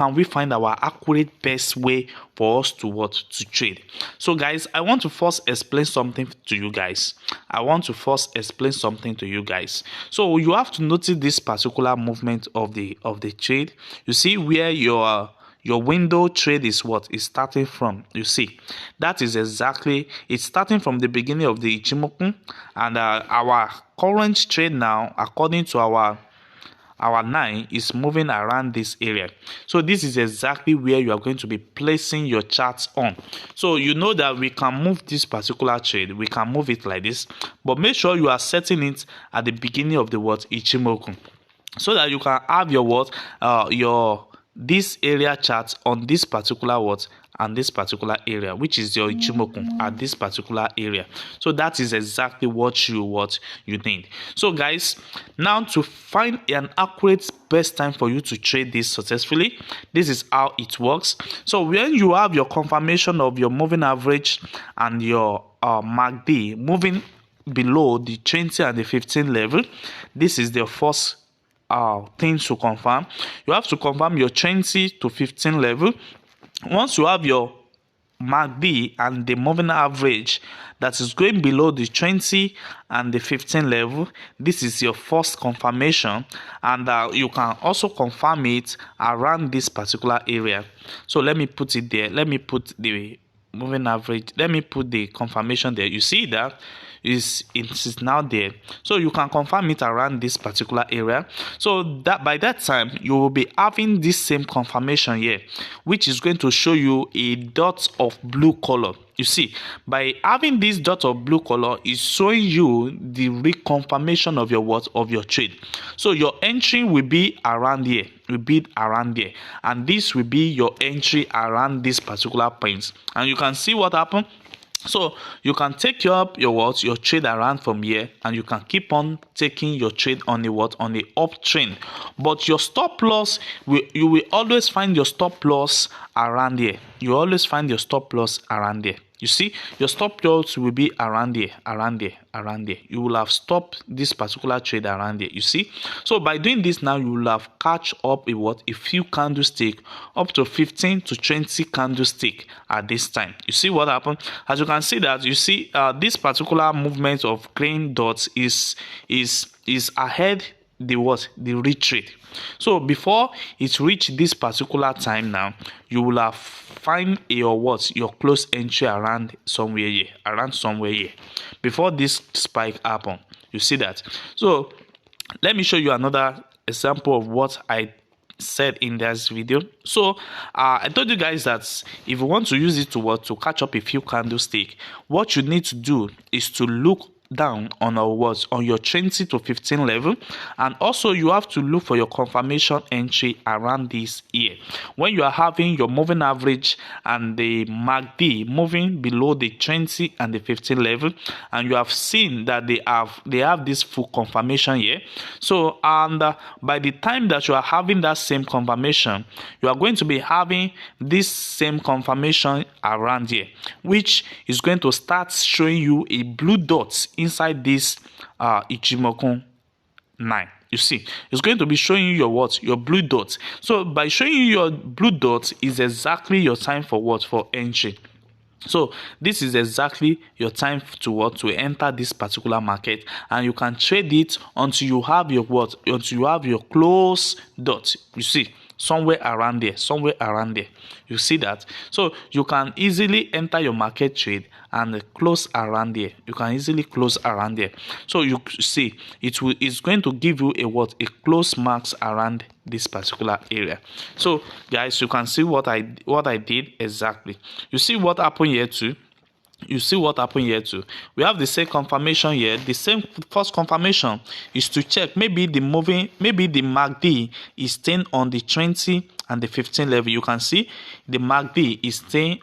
can we find our accurate best way for us to trade? So guys, I want to first explain something to you guys. So you have to notice this particular movement of the trade. You see where your window trade is starting from. You see that is exactly, it's starting from the beginning of the Ichimoku, and our current trade now, according to our 9, is moving around this area. So this is exactly where you are going to be placing your charts on. So you know that we can move this particular trade, we can move it like this, but make sure you are setting it at the beginning of the Ichimoku, so that you can have your this area chart on this particular and this particular area, which is your Ichimoku at this particular area. So that is exactly what you need. So guys, now to find an accurate best time for you to trade this successfully, this is how it works. So when you have your confirmation of your moving average and your MACD moving below the 20 and the 15 level, this is the first things to confirm. You have to confirm your 20 to 15 level. Once you have your MACD and the moving average that is going below the 20 and the 15 level, this is your first confirmation, and you can also confirm it around this particular area. So let me put it there. Let me put the moving average, let me put the confirmation there. You see that it is now there, so you can confirm it around this particular area. So that by that time you will be having this same confirmation here, which is going to show you a dot of blue color. You see, by having this dot of blue color is showing you the reconfirmation of your trade. So your entry will be around here, and this will be your entry around this particular point. And you can see what happened. So you can take your trade around from here, and you can keep on taking your trade on the uptrend. But your stop loss, you will always find your stop loss around here. You see, your stop loss will be around here. You will have stopped this particular trade around here. You see, so by doing this now, you will have catch up a few candlestick, up to 15 to 20 candlestick at this time. You see what happened? As you can see that, you see this particular movement of green dots is ahead the retreat. So before it reach this particular time now, you will have find your close entry around somewhere here before this spike happen. You see that? So let me show you another example of what I said in this video. So I told you guys that if you want to use it to catch up a few candlestick, what you need to do is to look down on your 20 to 15 level, and also you have to look for your confirmation entry around this here. When you are having your moving average and the MACD moving below the 20 and the 15 level, and you have seen that they have this full confirmation here. So by the time that you are having that same confirmation, you are going to be having this same confirmation around here, which is going to start showing you a blue dot inside this Ichimoku 9. You see, it's going to be showing you your blue dot. So by showing you your blue dot is exactly your time for entry. So this is exactly your time to enter this particular market, and you can trade it until you have your close dot. You see, somewhere around there. You see that? So you can easily enter your market trade and close around there. So you see, it's going to give you a close marks around this particular area. So guys, you can see what I did exactly. You see what happened here too. We have the same confirmation here. The same first confirmation is to check maybe the MACD is staying on the 20 and the 15 level. You can see the MACD is staying